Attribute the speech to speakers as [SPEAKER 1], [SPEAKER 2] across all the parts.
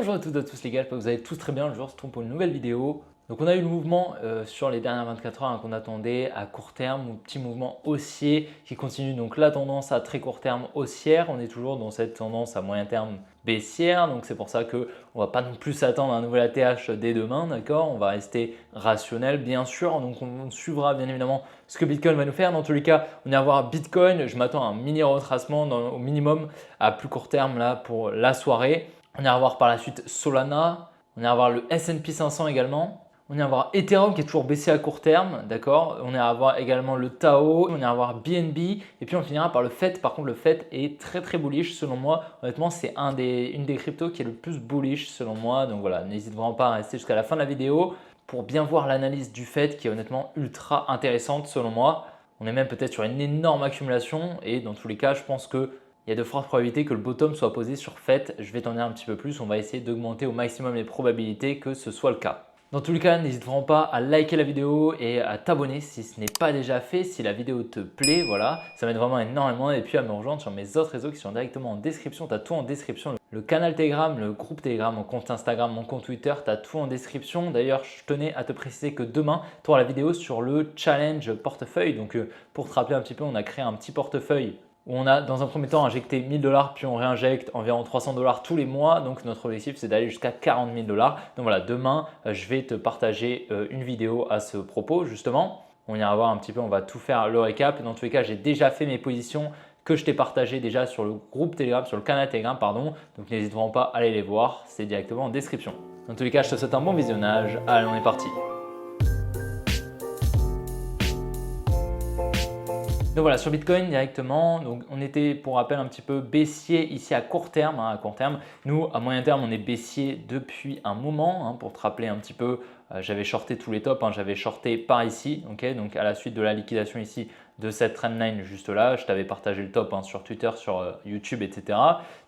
[SPEAKER 1] Bonjour à toutes et à tous les gars, j'espère que vous allez tous très bien. Le jour se trompe pour une nouvelle vidéo. Donc on a eu le mouvement sur les dernières 24 heures qu'on attendait à court terme, un petit mouvement haussier qui continue donc la tendance à très court terme haussière. On est toujours dans cette tendance à moyen terme baissière, donc c'est pour ça qu'on ne va pas non plus s'attendre à un nouvel ATH dès demain, d'accord? On va rester rationnel bien sûr, donc on suivra bien évidemment ce que Bitcoin va nous faire. Dans tous les cas, on va voir Bitcoin, je m'attends à un mini retracement au minimum à plus court terme là pour la soirée. On ira voir par la suite Solana, on ira voir le S&P 500 également. On ira voir Ethereum qui est toujours baissé à court terme, d'accord. On ira voir également le Tao, on ira voir BNB et puis on finira par le FED. Par contre, le FED est très bullish selon moi. Honnêtement, c'est une des cryptos qui est le plus bullish selon moi. Donc voilà, n'hésite vraiment pas à rester jusqu'à la fin de la vidéo pour bien voir l'analyse du FED qui est honnêtement ultra intéressante selon moi. On est même peut-être sur une énorme accumulation et dans tous les cas, je pense que il y a de fortes probabilités que le bottom soit posé sur FED. Je vais t'en dire un petit peu plus. On va essayer d'augmenter au maximum les probabilités que ce soit le cas. Dans tous les cas, n'hésite vraiment pas à liker la vidéo et à t'abonner si ce n'est pas déjà fait. Si la vidéo te plaît, voilà, ça m'aide vraiment énormément. Et puis à me rejoindre sur mes autres réseaux qui sont directement en description. Tu as tout en description. Le canal Telegram, le groupe Telegram, mon compte Instagram, mon compte Twitter, tu as tout en description. D'ailleurs, je tenais à te préciser que demain, tu auras la vidéo sur le challenge portefeuille. Donc pour te rappeler un petit peu, on a créé un petit portefeuille où on a dans un premier temps injecté 1000 $, puis on réinjecte environ 300 $ tous les mois. Donc notre objectif c'est d'aller jusqu'à 40 000 $. Donc voilà, demain je vais te partager une vidéo à ce propos justement. On ira voir un petit peu, on va tout faire le récap. Dans tous les cas, j'ai déjà fait mes positions que je t'ai partagées déjà sur le groupe Telegram, sur le canal Telegram pardon. Donc n'hésite vraiment pas à aller les voir, c'est directement en description. Dans tous les cas, je te souhaite un bon visionnage. Allez, on est parti. Donc voilà, sur Bitcoin directement, donc on était pour rappel un petit peu baissier ici à court terme. À court terme. Nous, à moyen terme, on est baissier depuis un moment. Pour te rappeler un petit peu, j'avais shorté tous les tops, j'avais shorté par ici. Donc à la suite de la liquidation ici de cette trendline juste là, je t'avais partagé le top sur Twitter, sur YouTube, etc.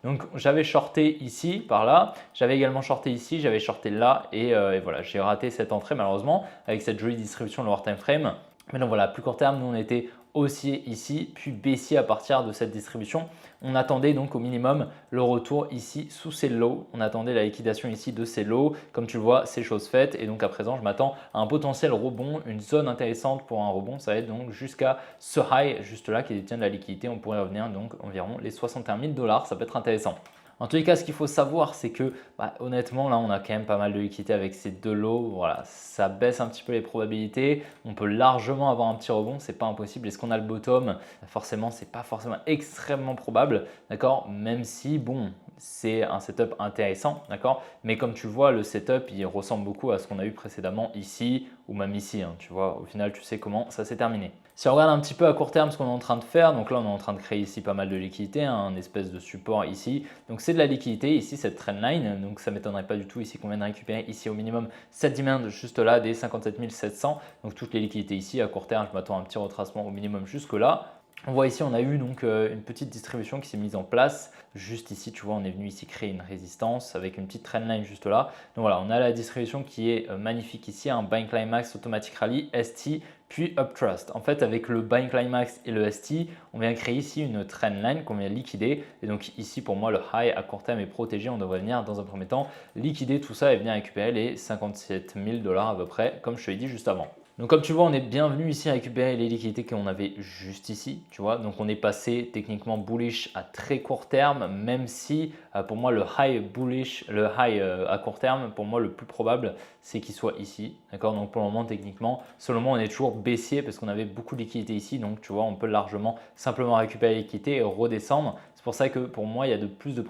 [SPEAKER 1] Donc j'avais shorté ici, par là. J'avais également shorté ici, j'avais shorté là et voilà, j'ai raté cette entrée malheureusement avec cette jolie distribution lower time frame. Mais donc voilà, à plus court terme, nous on était haussier ici, puis baissier à partir de cette distribution. On attendait donc au minimum le retour ici sous ces lows. On attendait la liquidation ici de ces lows. Comme tu le vois, c'est chose faite. Et donc à présent, je m'attends à un potentiel rebond, une zone intéressante pour un rebond. Ça va être donc jusqu'à ce high juste là qui détient de la liquidité. On pourrait revenir donc environ les 61 000 $. Ça peut être intéressant. En tous les cas, ce qu'il faut savoir, c'est que honnêtement, là, on a quand même pas mal de liquidité avec ces deux lots. Voilà, ça baisse un petit peu les probabilités. On peut largement avoir un petit rebond, c'est pas impossible. Est-ce qu'on a le bottom? Forcément, c'est pas forcément extrêmement probable, d'accord? Même si, bon, c'est un setup intéressant, d'accord? Mais comme tu vois, le setup, il ressemble beaucoup à ce qu'on a eu précédemment ici ou même ici. Tu vois, au final, tu sais comment ça s'est terminé. Si on regarde un petit peu à court terme ce qu'on est en train de faire, donc là on est en train de créer ici pas mal de liquidité, un espèce de support ici. Donc c'est de la liquidité ici, cette trendline, donc ça ne m'étonnerait pas du tout ici qu'on vienne récupérer ici au minimum cette demand juste là des 57 700. Donc toutes les liquidités ici à court terme, je m'attends à un petit retracement au minimum jusque là. On voit ici, on a eu donc une petite distribution qui s'est mise en place. Juste ici, tu vois, on est venu ici créer une résistance avec une petite trendline juste là. Donc voilà, on a la distribution qui est magnifique ici, un Buying Climax, Automatic Rally, ST, puis Uptrust. En fait, avec le Buying Climax et le ST, on vient créer ici une trendline qu'on vient liquider. Et donc ici, pour moi, le high à court terme est protégé. On devrait venir dans un premier temps liquider tout ça et venir récupérer les 57 000 $ à peu près, comme je te l'ai dit juste avant. Donc comme tu vois, on est bienvenu ici à récupérer les liquidités qu'on avait juste ici, tu vois. Donc on est passé techniquement bullish à très court terme, même si pour moi le high bullish, le high à court terme, pour moi le plus probable, c'est qu'il soit ici, d'accord. Donc pour le moment techniquement, selon moi, on est toujours baissier parce qu'on avait beaucoup de liquidités ici. Donc tu vois, on peut largement simplement récupérer les liquidités et redescendre. C'est pour ça que pour moi, il y a plus de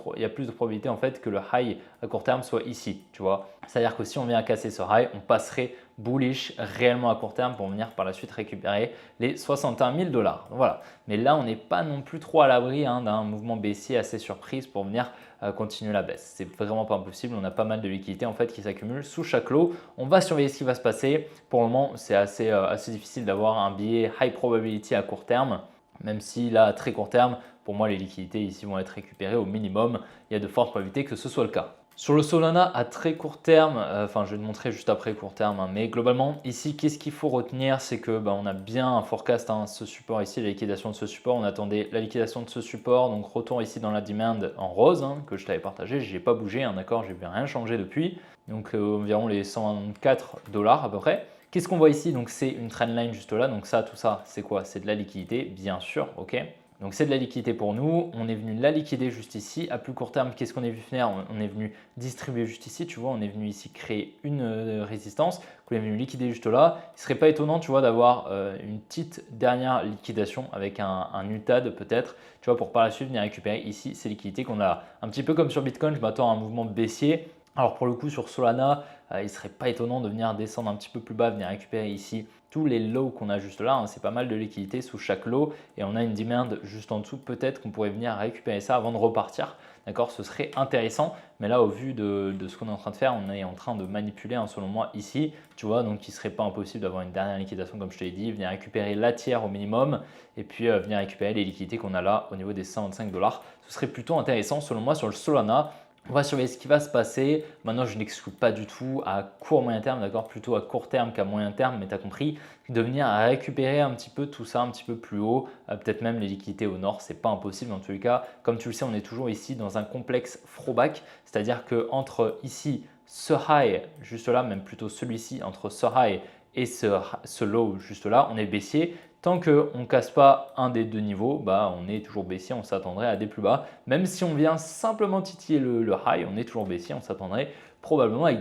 [SPEAKER 1] probabilité en fait que le high à court terme soit ici, tu vois. C'est-à-dire que si on vient à casser ce high, on passerait bullish réellement à court terme pour venir par la suite récupérer les 61 000 $. Voilà. Mais là, on n'est pas non plus trop à l'abri d'un mouvement baissier assez surprise pour venir continuer la baisse. C'est vraiment pas impossible. On a pas mal de liquidités en fait qui s'accumulent sous chaque lot. On va surveiller ce qui va se passer. Pour le moment, c'est assez difficile d'avoir un billet high probability à court terme. Même si là, à très court terme, pour moi, les liquidités ici vont être récupérées au minimum. Il y a de fortes probabilités que ce soit le cas. Sur le Solana à très court terme, enfin je vais te montrer juste après court terme, hein, mais globalement ici qu'est-ce qu'il faut retenir, c'est que on a bien un forecast, hein, ce support ici, la liquidation de ce support, on attendait la liquidation de ce support, donc retour ici dans la demand en rose, hein, que je t'avais partagé, je n'ai pas bougé, hein, d'accord, j'ai rien changé depuis, donc environ les 124 $ à peu près. Qu'est-ce qu'on voit ici? Donc c'est une trendline juste là, donc ça, tout ça, c'est quoi? C'est de la liquidité, bien sûr, ok. Donc c'est de la liquidité pour nous, on est venu la liquider juste ici. À plus court terme, qu'est-ce qu'on est venu faire? On est venu distribuer juste ici, tu vois, on est venu ici créer une résistance, qu'on est venu liquider juste là. Il ne serait pas étonnant, tu vois, d'avoir une petite dernière liquidation avec un UTAD peut-être, tu vois, pour par la suite venir récupérer ici ces liquidités qu'on a un petit peu comme sur Bitcoin. Je m'attends à un mouvement baissier. Alors pour le coup sur Solana, il ne serait pas étonnant de venir descendre un petit peu plus bas, venir récupérer ici tous les lows qu'on a juste là, hein. C'est pas mal de liquidité sous chaque low et on a une demand juste en dessous. Peut-être qu'on pourrait venir récupérer ça avant de repartir. D'accord, ce serait intéressant, mais là au vu de ce qu'on est en train de faire, on est en train de manipuler, hein, selon moi ici, tu vois, donc il ne serait pas impossible d'avoir une dernière liquidation comme je te l'ai dit, venir récupérer la tiers au minimum et puis venir récupérer les liquidités qu'on a là au niveau des 125 $. Ce serait plutôt intéressant selon moi sur le Solana. On va surveiller ce qui va se passer. Maintenant, je n'exclus pas du tout à court moyen terme, d'accord, plutôt à court terme qu'à moyen terme, mais tu as compris, de venir à récupérer un petit peu tout ça un petit peu plus haut, peut-être même les liquidités au nord, c'est pas impossible dans tous les cas. Comme tu le sais, on est toujours ici dans un complexe throwback, c'est-à-dire que entre ici ce high juste là, même plutôt celui-ci, entre ce high et ce low juste là, on est baissier. Tant qu'on ne casse pas un des deux niveaux, on est toujours baissier, on s'attendrait à des plus bas. Même si on vient simplement titiller le high, on est toujours baissier, on s'attendrait probablement avec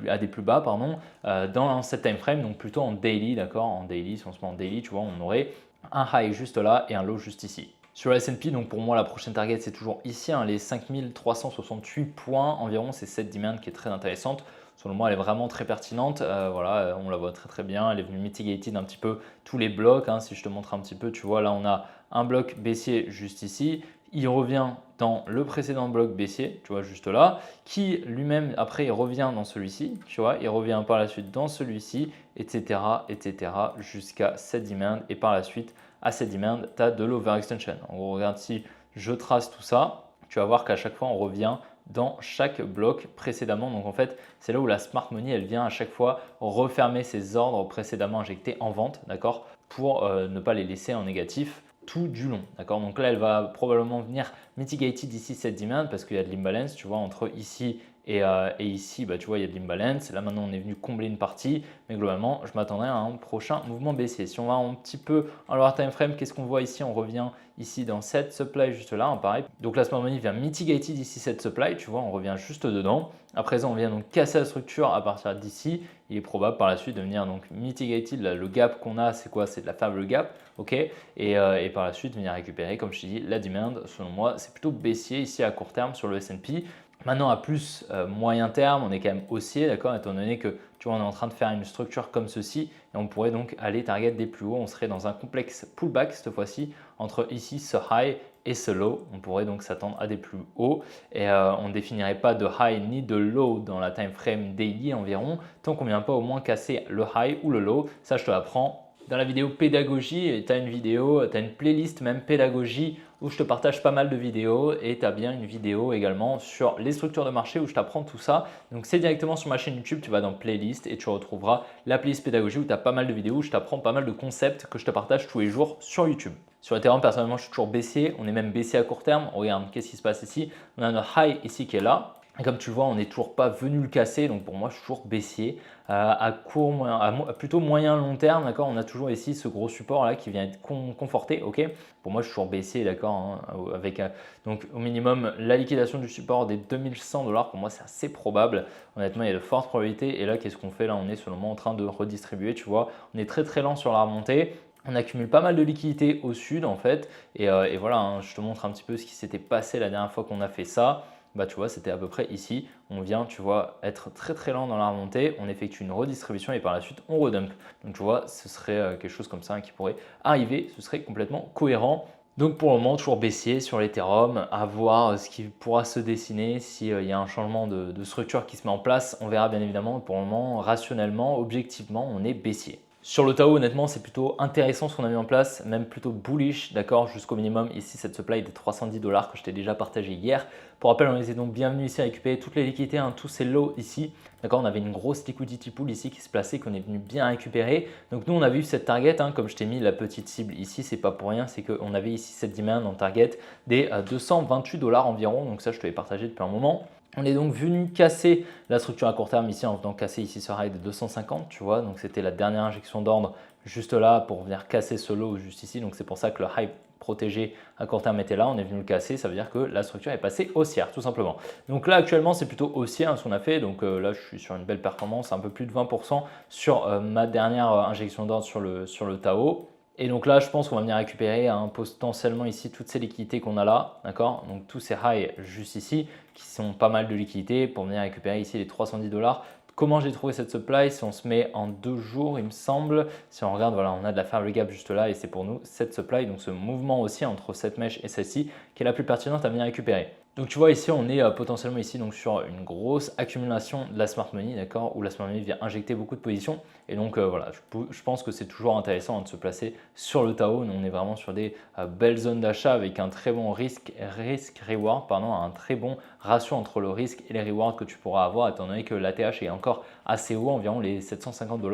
[SPEAKER 1] à des plus bas dans cette time frame, donc plutôt en daily, d'accord, en daily, si on se met en daily, tu vois, on aurait un high juste là et un low juste ici. Sur le S&P, donc pour moi, la prochaine target, c'est toujours ici, hein, les 5368 points environ. C'est cette demand qui est très intéressante. Selon moi, elle est vraiment très pertinente. Voilà, on la voit très très bien. Elle est venue mitigated un petit peu tous les blocs, hein. Si je te montre un petit peu, tu vois, là, on a un bloc baissier juste ici. Il revient dans le précédent bloc baissier, tu vois, juste là, qui lui-même, après, il revient dans celui-ci, tu vois, il revient par la suite dans celui-ci, etc., etc., jusqu'à cette demand. Et par la suite, à cette demand, tu as de l'overextension. En gros, regarde, si je trace tout ça, tu vas voir qu'à chaque fois, on revient dans chaque bloc précédemment. Donc en fait, c'est là où la smart money, elle vient à chaque fois refermer ses ordres précédemment injectés en vente, d'accord, pour ne pas les laisser en négatif tout du long, d'accord. Donc là, elle va probablement venir mitigater d'ici cette demand parce qu'il y a de l'imbalance, tu vois, entre ici et ici, tu vois, il y a de l'imbalance. Là, maintenant, on est venu combler une partie, mais globalement, je m'attendrais à un prochain mouvement baissier. Si on va un petit peu en lower time frame, qu'est-ce qu'on voit ici? On revient ici dans cette supply juste là, hein, pareil. Donc la smart money vient mitigater d'ici cette supply, tu vois, on revient juste dedans. À présent, on vient donc casser la structure à partir d'ici. Il est probable par la suite de venir donc mitigater le gap qu'on a, c'est quoi? C'est de la faible gap, ok, et par la suite venir récupérer, comme je te dis, la demand. Selon moi, c'est plutôt baissier ici à court terme sur le S&P. Maintenant, à plus moyen terme, on est quand même haussier, d'accord, étant donné que tu vois, on est en train de faire une structure comme ceci et on pourrait donc aller target des plus hauts. On serait dans un complexe pullback cette fois-ci entre ici ce high et ce low. On pourrait donc s'attendre à des plus hauts et on ne définirait pas de high ni de low dans la time frame daily environ tant qu'on ne vient pas au moins casser le high ou le low. Ça, je te l'apprends dans la vidéo pédagogie. Tu as une vidéo, tu as une playlist même pédagogie où je te partage pas mal de vidéos et tu as bien une vidéo également sur les structures de marché où je t'apprends tout ça. Donc c'est directement sur ma chaîne YouTube, tu vas dans playlist et tu retrouveras la playlist pédagogie où tu as pas mal de vidéos où je t'apprends pas mal de concepts que je te partage tous les jours sur YouTube. Sur Ethereum, personnellement, je suis toujours baissier. On est même baissier à court terme. Regarde, qu'est-ce qui se passe ici? On a un high ici qui est là. Et comme tu le vois, on n'est toujours pas venu le casser. Donc pour moi, je suis toujours baissier. À plutôt moyen long terme, d'accord, on a toujours ici ce gros support là qui vient être conforté, ok. Pour moi, je suis toujours baissier, d'accord, hein, avec donc au minimum la liquidation du support des 2100 $. Pour moi, c'est assez probable. Honnêtement, il y a de fortes probabilités. Et là, qu'est-ce qu'on fait là? On est seulement en train de redistribuer, tu vois. On est très très lent sur la remontée. On accumule pas mal de liquidités au sud en fait. Et voilà, hein, je te montre un petit peu ce qui s'était passé la dernière fois qu'on a fait ça. Tu vois, c'était à peu près ici. On vient, tu vois, être très très lent dans la remontée. On effectue une redistribution et par la suite, on redump. Donc, tu vois, ce serait quelque chose comme ça, hein, qui pourrait arriver. Ce serait complètement cohérent. Donc, pour le moment, toujours baissier sur l'Ethereum. À voir ce qui pourra se dessiner. S'il y a un changement de structure qui se met en place, on verra bien évidemment. Pour le moment, rationnellement, objectivement, on est baissier. Sur le Tao, honnêtement, c'est plutôt intéressant ce qu'on a mis en place, même plutôt bullish, d'accord, jusqu'au minimum. Ici, cette supply des 310 $ que je t'ai déjà partagé hier. Pour rappel, on était donc bienvenus ici à récupérer toutes les liquidités, hein, tous ces lots ici. D'accord, on avait une grosse liquidity pool ici qui se plaçait, qu'on est venu bien récupérer. Donc nous, on avait eu cette target, hein, comme je t'ai mis la petite cible ici, c'est pas pour rien, c'est qu'on avait ici cette demand en target des 228 $ environ. Donc ça, je te l'ai partagé depuis un moment. On est donc venu casser la structure à court terme ici en venant casser ici ce high de 250, tu vois. Donc c'était la dernière injection d'ordre juste là pour venir casser ce lot juste ici. Donc c'est pour ça que le high protégé à court terme était là. On est venu le casser, ça veut dire que la structure est passée haussière tout simplement. Donc là actuellement c'est plutôt haussier, hein, ce qu'on a fait. Donc là je suis sur une belle performance, un peu plus de 20% sur ma dernière injection d'ordre sur le Tao. Et donc là, je pense qu'on va venir récupérer potentiellement ici toutes ces liquidités qu'on a là, d'accord? Donc tous ces highs juste ici, qui sont pas mal de liquidités pour venir récupérer ici les 310 $. Comment j'ai trouvé cette supply? Si on se met en 2 jours, il me semble, si on regarde, voilà, on a de la fair gap juste là et c'est pour nous cette supply, donc ce mouvement aussi entre cette mèche et celle-ci qui est la plus pertinente à venir récupérer. Donc tu vois ici, on est potentiellement ici donc sur une grosse accumulation de la smart money, d'accord, où la smart money vient injecter beaucoup de positions. Et donc voilà, je pense que c'est toujours intéressant, hein, de se placer sur le Tao. Nous, on est vraiment sur des belles zones d'achat avec un très bon risk-reward, pardon, un très bon ratio entre le risque et les rewards que tu pourras avoir, étant donné que l'ATH est encore assez haut, environ les 750 $.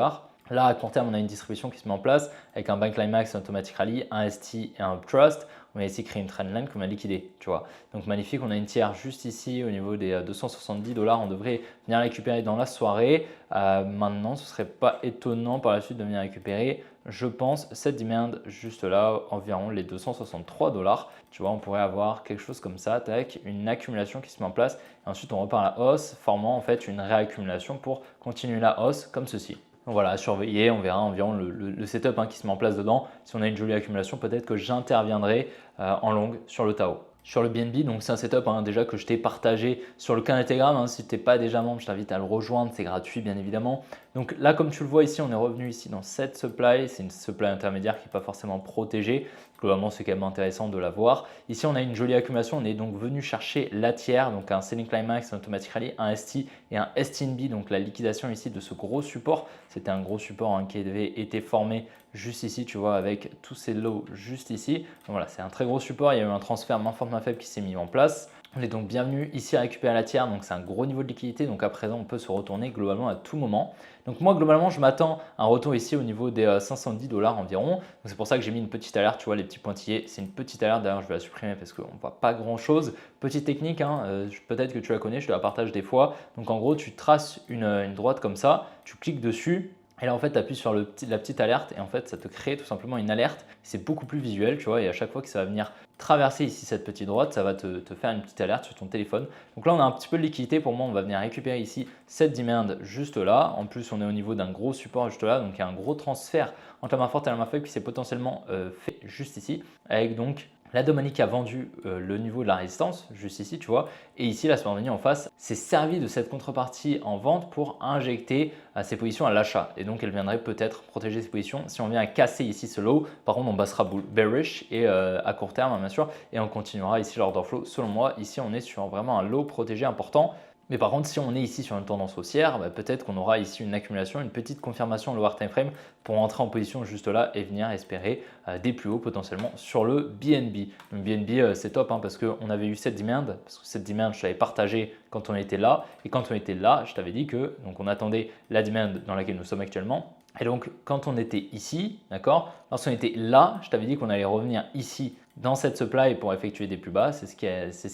[SPEAKER 1] Là, à court terme, on a une distribution qui se met en place avec un Bank Climax, un Automatic Rally, un ST et un Trust. On va ici créer une trendline qu'on a liquidée, tu vois. Donc magnifique, on a une tiers juste ici au niveau des 270 $. On devrait venir récupérer dans la soirée. Maintenant, ce ne serait pas étonnant par la suite de venir récupérer, je pense, cette demand juste là, environ les 263 $. Tu vois, on pourrait avoir quelque chose comme ça, avec une accumulation qui se met en place. Et ensuite, on repart à la hausse, formant en fait une réaccumulation pour continuer la hausse comme ceci. Donc voilà, à surveiller, on verra environ le setup, hein, qui se met en place dedans. Si on a une jolie accumulation, peut-être que j'interviendrai en longue sur le Tao. Sur le BNB, donc c'est un setup, hein, déjà que je t'ai partagé sur le canal Telegram, hein. Si tu n'es pas déjà membre, je t'invite à le rejoindre, c'est gratuit bien évidemment. Donc là, comme tu le vois ici, on est revenu ici dans cette supply, c'est une supply intermédiaire qui n'est pas forcément protégée. Globalement, c'est quand même intéressant de la voir. Ici, on a une jolie accumulation, on est donc venu chercher la tiers, donc un Selling Climax, un Automatic Rally, un ST et un STNB, donc la liquidation ici de ce gros support. C'était un gros support, hein, qui avait été formé juste ici, tu vois, avec tous ces lows juste ici. Donc voilà, c'est un très gros support. Il y a eu un transfert main forte, main faible qui s'est mis en place. On est donc bienvenu ici à récupérer la tiers, donc c'est un gros niveau de liquidité. Donc à présent, on peut se retourner globalement à tout moment. Donc moi, globalement, je m'attends à un retour ici au niveau des 510 $ environ. Donc c'est pour ça que j'ai mis une petite alerte, tu vois, les petits pointillés. C'est une petite alerte, d'ailleurs, je vais la supprimer parce qu'on ne voit pas grand-chose. Petite technique, hein, peut-être que tu la connais, je te la partage des fois. Donc en gros, tu traces une droite comme ça, tu cliques dessus. Et là, en fait, tu appuies sur la petite alerte et en fait, ça te crée tout simplement une alerte. C'est beaucoup plus visuel, tu vois, et à chaque fois que ça va venir traverser ici cette petite droite, ça va te faire une petite alerte sur ton téléphone. Donc là, on a un petit peu de liquidité. Pour moi, on va venir récupérer ici cette demand juste là. En plus, on est au niveau d'un gros support juste là. Donc, il y a un gros transfert entre la main forte et la main faible qui s'est potentiellement fait juste ici avec donc la Domani qui a vendu le niveau de la résistance, juste ici, tu vois. Et ici, la smart money en face s'est servi de cette contrepartie en vente pour injecter ses positions à l'achat. Et donc, elle viendrait peut-être protéger ses positions. Si on vient à casser ici ce low, par contre, on passera bearish et à court terme, hein, bien sûr. Et on continuera ici l'order flow. Selon moi, ici, on est sur vraiment un low protégé important. Mais par contre, si on est ici sur une tendance haussière, peut-être qu'on aura ici une accumulation, une petite confirmation lower time frame pour entrer en position juste là et venir espérer des plus hauts potentiellement sur le BNB. Donc BNB, c'est top, hein, parce qu'on avait eu cette demand, parce que cette demand, je l'avais partagée quand on était là. Et quand on était là, je t'avais dit que donc on attendait la demand dans laquelle nous sommes actuellement. Et donc, quand on était ici, d'accord, lorsqu'on était là, je t'avais dit qu'on allait revenir ici dans cette supply pour effectuer des plus bas. C'est ce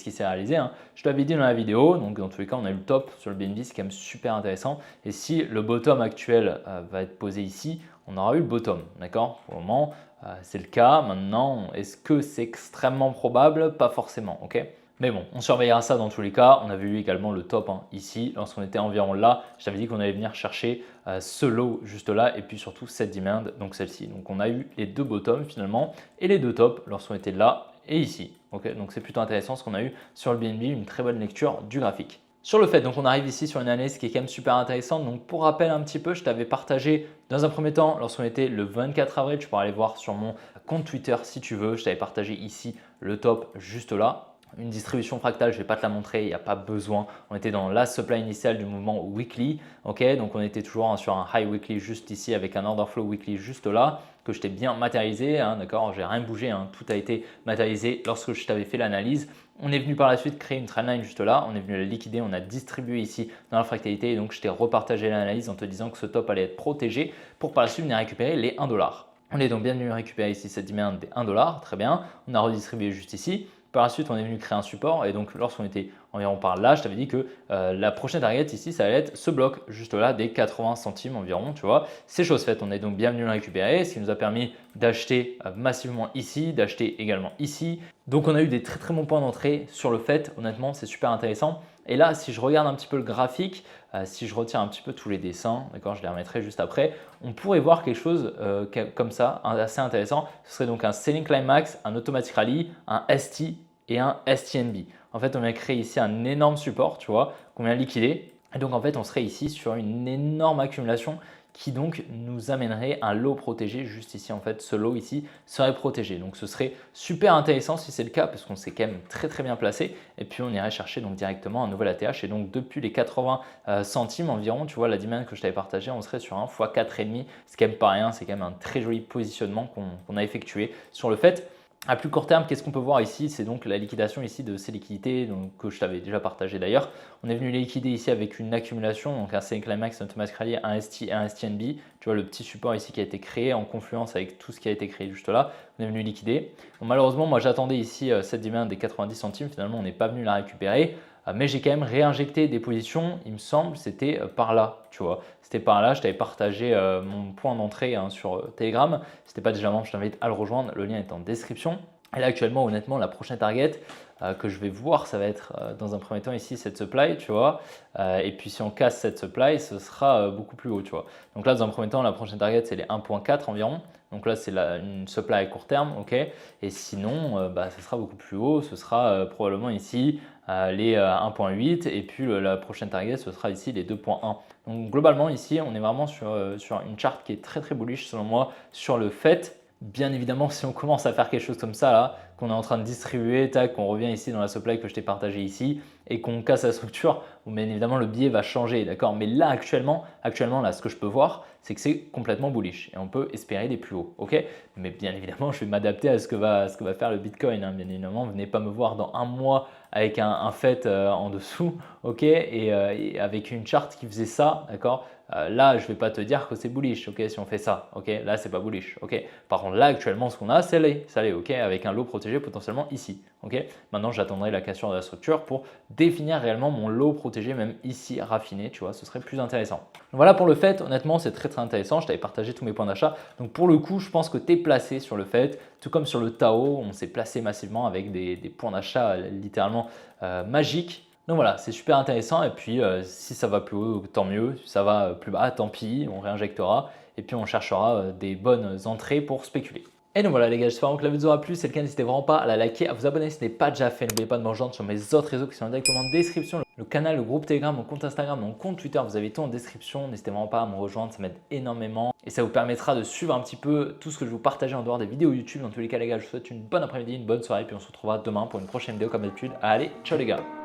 [SPEAKER 1] qui s'est réalisé, hein. Je t'avais dit dans la vidéo, donc dans tous les cas, on a eu le top sur le BNB, c'est quand même super intéressant. Et si le bottom actuel va être posé ici, on aura eu le bottom, d'accord? Pour le moment, c'est le cas. Maintenant, est-ce que c'est extrêmement probable? Pas forcément, ok? Mais bon, on surveillera ça dans tous les cas. On avait eu également le top, hein, ici, lorsqu'on était environ là. Je t'avais dit qu'on allait venir chercher ce low juste là et puis surtout cette demand, donc celle-ci. Donc on a eu les deux bottoms finalement et les deux tops lorsqu'on était là et ici. Okay, donc c'est plutôt intéressant ce qu'on a eu sur le BNB, une très bonne lecture du graphique. Sur le fait, donc on arrive ici sur une analyse qui est quand même super intéressante. Donc pour rappel un petit peu, je t'avais partagé dans un premier temps lorsqu'on était le 24 avril, tu pourras aller voir sur mon compte Twitter si tu veux. Je t'avais partagé ici le top juste là. Une distribution fractale, je ne vais pas te la montrer, il n'y a pas besoin. On était dans la supply initiale du mouvement weekly. Ok, donc on était toujours sur un high weekly juste ici avec un order flow weekly juste là que je t'ai bien matérialisé. D'accord, j'ai rien bougé, tout a été matérialisé lorsque je t'avais fait l'analyse. On est venu par la suite créer une trendline juste là. On est venu la liquider, on a distribué ici dans la fractalité. Et donc je t'ai repartagé l'analyse en te disant que ce top allait être protégé pour par la suite venir récupérer les 1 $. On est donc bien venu récupérer ici cette demand des 1 $. Très bien, on a redistribué juste ici. Par la suite, on est venu créer un support et donc lorsqu'on était environ par là, je t'avais dit que la prochaine target ici, ça allait être ce bloc juste là des 80 centimes environ, tu vois. C'est chose faite, on est donc bien venu le récupérer, ce qui nous a permis d'acheter massivement ici, d'acheter également ici. Donc on a eu des très très bons points d'entrée sur le fait, honnêtement, c'est super intéressant. Et là, si je regarde un petit peu le graphique, si je retire un petit peu tous les dessins, d'accord, je les remettrai juste après, on pourrait voir quelque chose comme ça, assez intéressant. Ce serait donc un Selling Climax, un Automatic Rally, un ST et un STNB. En fait, on vient créer ici un énorme support, tu vois, qu'on vient liquider. Et donc, en fait, on serait ici sur une énorme accumulation qui donc nous amènerait un lot protégé juste ici. En fait, ce lot ici serait protégé. Donc, ce serait super intéressant si c'est le cas parce qu'on s'est quand même très très bien placé. Et puis, on irait chercher donc directement un nouvel ATH. Et donc, depuis les 80 centimes environ, tu vois, la demand que je t'avais partagée, on serait sur un x 4,5. C'est quand même pas rien. C'est quand même un très joli positionnement qu'on a effectué sur le fait. À plus court terme, qu'est-ce qu'on peut voir ici? C'est donc la liquidation ici de ces liquidités donc, que je t'avais déjà partagé d'ailleurs. On est venu les liquider ici avec une accumulation, donc un Selling Climax, un Automatic Rally, un ST et un STNB. Tu vois le petit support ici qui a été créé en confluence avec tout ce qui a été créé juste là. On est venu liquider. Bon, malheureusement, moi j'attendais ici cette demand des 90 centimes. Finalement, on n'est pas venu la récupérer. Mais j'ai quand même réinjecté des positions, il me semble, c'était par là, tu vois. C'était par là, je t'avais partagé mon point d'entrée sur Telegram. Si t'es pas déjà membre, je t'invite à le rejoindre, le lien est en description. Et là actuellement, honnêtement, la prochaine target que je vais voir, ça va être dans un premier temps ici cette supply, tu vois. Et puis si on casse cette supply, ce sera beaucoup plus haut, tu vois. Donc là, dans un premier temps, la prochaine target, c'est les 1.4 environ. Donc là, c'est une supply à court terme, ok. Et sinon, ce sera beaucoup plus haut. Ce sera probablement ici les 1.8 et puis la prochaine target, ce sera ici les 2.1. Donc globalement, ici, on est vraiment sur une charte qui est très très bullish selon moi sur le fait. Bien évidemment, si on commence à faire quelque chose comme ça, là, qu'on est en train de distribuer, tac, qu'on revient ici dans la supply que je t'ai partagé ici et qu'on casse la structure, bien évidemment, le biais va changer, d'accord? Mais là, actuellement, là, ce que je peux voir, c'est que c'est complètement bullish et on peut espérer des plus hauts, ok? Mais bien évidemment, je vais m'adapter à ce que va faire le Bitcoin, Bien évidemment, venez pas me voir dans un mois avec un FET en dessous, ok? Et avec une charte qui faisait ça, d'accord? Là, je ne vais pas te dire que c'est bullish, ok, si on fait ça, ok, là, c'est pas bullish, ok. Par contre, là, actuellement, ce qu'on a, c'est l'est, ok, avec un lot protégé potentiellement ici, ok. Maintenant, j'attendrai la cassure de la structure pour définir réellement mon lot protégé, même ici, raffiné, tu vois, ce serait plus intéressant. Donc, voilà pour le fait, honnêtement, c'est très très intéressant, je t'avais partagé tous mes points d'achat. Donc, pour le coup, je pense que tu es placé sur le fait, tout comme sur le Tao, on s'est placé massivement avec des points d'achat littéralement magiques. Donc voilà, c'est super intéressant et puis si ça va plus haut, tant mieux. Si ça va plus bas, tant pis, on réinjectera et puis on cherchera des bonnes entrées pour spéculer. Et donc voilà les gars, j'espère que la vidéo vous aura plu. Si c'est le cas, n'hésitez vraiment pas à la liker, à vous abonner si ce n'est pas déjà fait. N'oubliez pas de me rejoindre sur mes autres réseaux qui sont directement en description. Le canal, le groupe Telegram, mon compte Instagram, mon compte Twitter, vous avez tout en description. N'hésitez vraiment pas à me rejoindre, ça m'aide énormément. Et ça vous permettra de suivre un petit peu tout ce que je vous partage en dehors des vidéos YouTube. Dans tous les cas les gars, je vous souhaite une bonne après-midi, une bonne soirée. Puis on se retrouvera demain pour une prochaine vidéo comme d'habitude. Allez, ciao les gars!